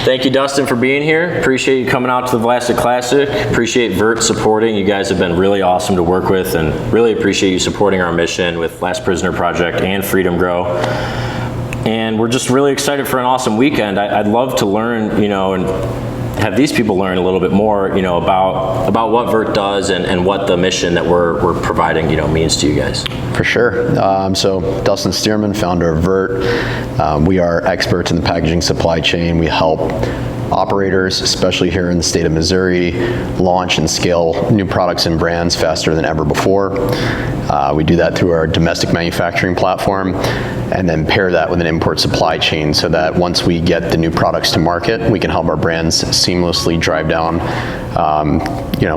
Thank you, Dustin, for being here. Appreciate you coming out to the Vlasic Classic. Appreciate Vert supporting. You guys have been really awesome to work with, and really appreciate you supporting our mission with Last Prisoner Project and Freedom Grow. And we're just really excited for an awesome weekend. I'd love to learn, and have these people learn a little bit more, about what Vert does and what the mission that we're providing, means to you guys. For sure. So Dustin Stearman, founder of Vert. We are experts in the packaging supply chain. We help operators, especially here in the state of Missouri, launch and scale new products and brands faster than ever before. We do that through our domestic manufacturing platform, and then pair that with an import supply chain so that once we get the new products to market, we can help our brands seamlessly drive down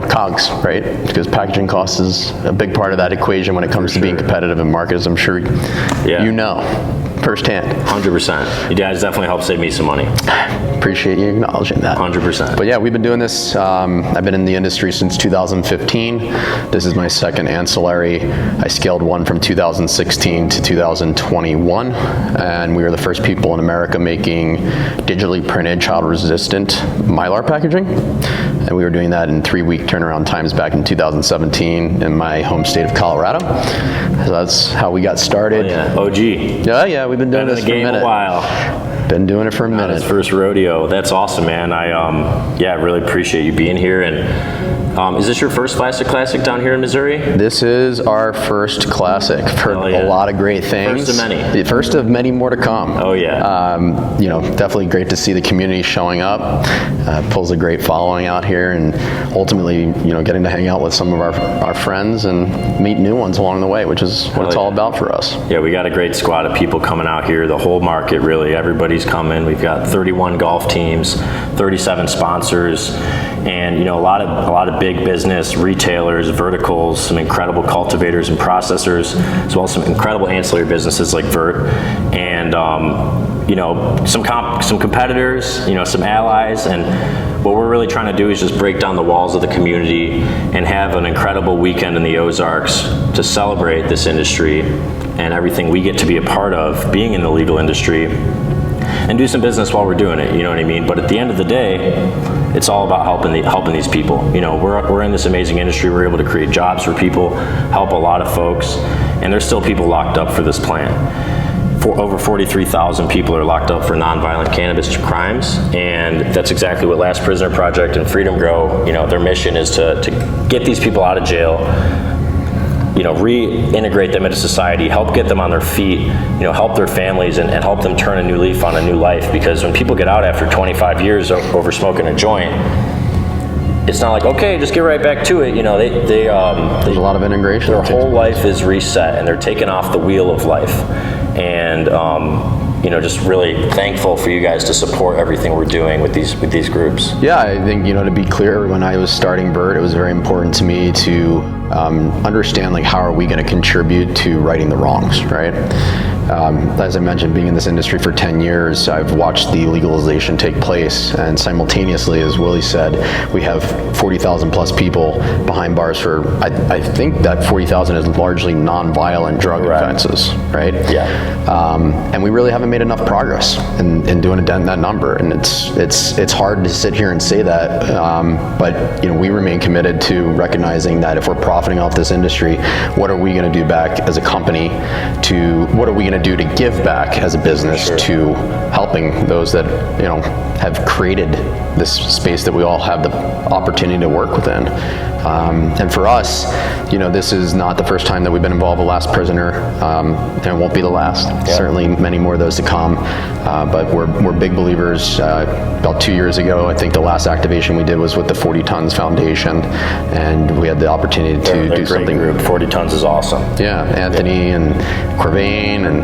COGS, right? Because packaging costs is a big part of that equation when it comes to being competitive in markets. I'm sure you know firsthand. 100%. You guys definitely help save me some money. Appreciate you acknowledging that. 100%. But yeah, we've been doing this. I've been in the industry since 2015. This is my second ancillary. I scaled one from 2016 to 2021, and we were the first people in America making digitally printed child-resistant Mylar packaging. And we were doing that in 3-week turnaround times back in 2017 in my home state of Colorado. So that's how we got started. Oh, yeah. OG. Yeah, we've been doing this for a minute. A while. Been doing it for a minute. His first rodeo. That's awesome, man. I really appreciate you being here. And is this your first Vlasic Classic down here in Missouri? This is our first Classic. Heard a lot of great things. First of many. The first of many more to come. Oh yeah. Definitely great to see the community showing up. Pulls a great following out here, and ultimately, getting to hang out with some of our friends and meet new ones along the way, which is what it's all about for us. Yeah, we got a great squad of people coming out here. The whole market, really, everybody's coming. We've got 31 golf teams, 37 sponsors, and a lot of big business, retailers, verticals, some incredible cultivators and processors, as well as some incredible ancillary businesses like Vert, and some competitors, some allies. And what we're really trying to do is just break down the walls of the community and have an incredible weekend in the Ozarks to celebrate this industry and everything we get to be a part of, being in the legal industry, and do some business while we're doing it, you know what I mean? But at the end of the day, it's all about helping these people. We're in this amazing industry. We're able to create jobs for people, help a lot of folks, and there's still people locked up for this plant. Over 43,000 people are locked up for nonviolent cannabis crimes, and that's exactly what Last Prisoner Project and Freedom Grow, their mission is to get these people out of jail, reintegrate them into society, help get them on their feet, help their families, and help them turn a new leaf on a new life. Because when people get out after 25 years over smoking a joint, it's not like, okay, just get right back to it. There's a lot of integration. Their whole life is reset, and they're taken off the wheel of life. And just really thankful for you guys to support everything we're doing with these groups. Yeah, I think to be clear, when I was starting Vert, it was very important to me to understand how are we going to contribute to righting the wrongs, right? As I mentioned, being in this industry for 10 years, I've watched the legalization take place, and simultaneously, as Willie said, we have 40,000 plus people behind bars for, I think that 40,000 is largely non-violent drug offenses, right? Yeah. And we really haven't made enough progress in doing a dent in that number, and it's hard to sit here and say that, but we remain committed to recognizing that if we're profiting off this industry, what are we going to do back as a company what are we going to do to give back as a business to helping those that have created this space that we all have the opportunity to work within. And for us, this is not the first time that we've been involved with Last Prisoner, and it won't be the last. Yeah. Certainly many more of those to come, but we're big believers. About 2 years ago, I think the last activation we did was with the 40 Tons Foundation, and we had the opportunity to do something. Group. 40 Tons is awesome. Yeah, Anthony and Corvain and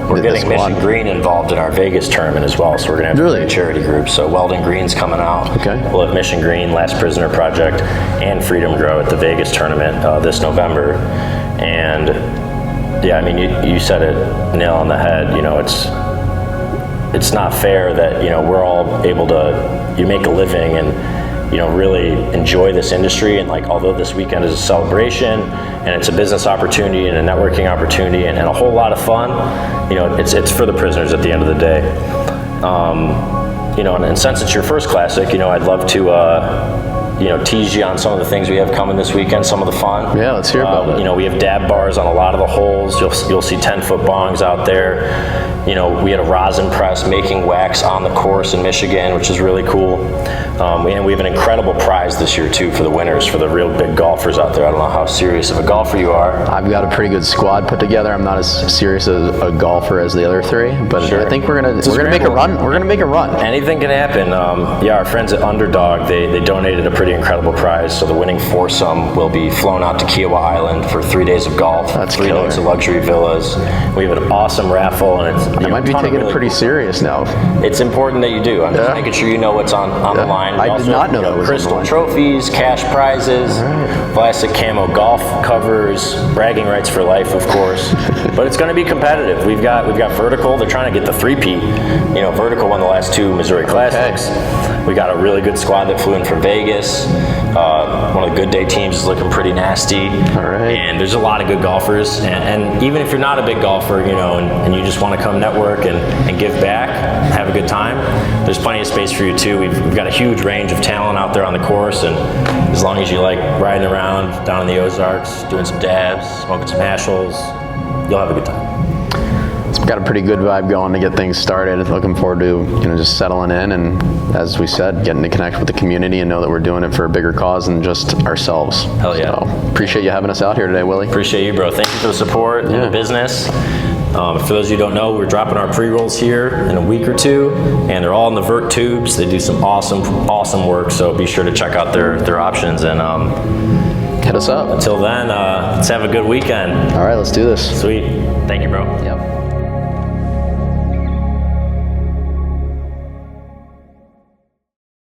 we're getting Mission Green involved in our Vegas tournament as well, so we're going to have a charity group. So Weldon Green's coming out. Okay. We'll have Mission Green, Last Prisoner Project, and Freedom Grow at the Vegas tournament this November. And you said it nail on the head. It's not fair that we're all able to make a living and really enjoy this industry. And although this weekend is a celebration and it's a business opportunity and a networking opportunity and a whole lot of fun, it's for the prisoners at the end of the day. and since it's your first Classic, I'd love to, tease you on some of the things we have coming this weekend, some of the fun. Yeah, let's hear about it. We have dab bars on a lot of the holes. You'll see 10-foot bongs out there. We had a rosin press making wax on the course in Michigan, which is really cool. And we have an incredible prize this year too for the winners, for the real big golfers out there. I don't know how serious of a golfer you are. I've got a pretty good squad put together. I'm not as serious a golfer as the other three, but Sure. I think we're gonna make a run. We're gonna make a run. Anything can happen. Our friends at Underdog, they donated a pretty incredible prize. So the winning foursome will be flown out to Kiowa Island for 3 days of golf. That's 3 killer. nights of luxury villas. We have an awesome raffle, and it's I might be taking it pretty cool. serious now. It's important that you do. I'm just making sure you know what's on the line. I did not know that was on the crystal line. trophies, cash prizes, Vlasic camo golf covers, bragging rights for life, of course. But it's going to be competitive. We've got Vertical. They're trying to get the three-peat. Vertical won the last 2 Missouri Classics. We got a really good squad that flew in from Vegas. One of the good day teams is looking pretty nasty. All right. And there's a lot of good golfers. And even if you're not a big golfer, and you just want to come network and give back, have a good time, there's plenty of space for you too. We've got a huge range of talent out there on the course, and as long as you like riding around down in the Ozarks, doing some dabs, smoking some hash holes, you'll have a good time. It's got a pretty good vibe going to get things started. Looking forward to just settling in and, as we said, getting to connect with the community and know that we're doing it for a bigger cause than just ourselves. Hell yeah. So, appreciate you having us out here today, Willie. Appreciate you, bro. Thank you for the support and the business. For those of you who don't know, we're dropping our pre-rolls here in a week or 2, and they're all in the Vert tubes. They do some awesome work, so be sure to check out their options. And Hit us up. until then, let's have a good weekend. All right, let's do this. Sweet. Thank you, bro. Yep.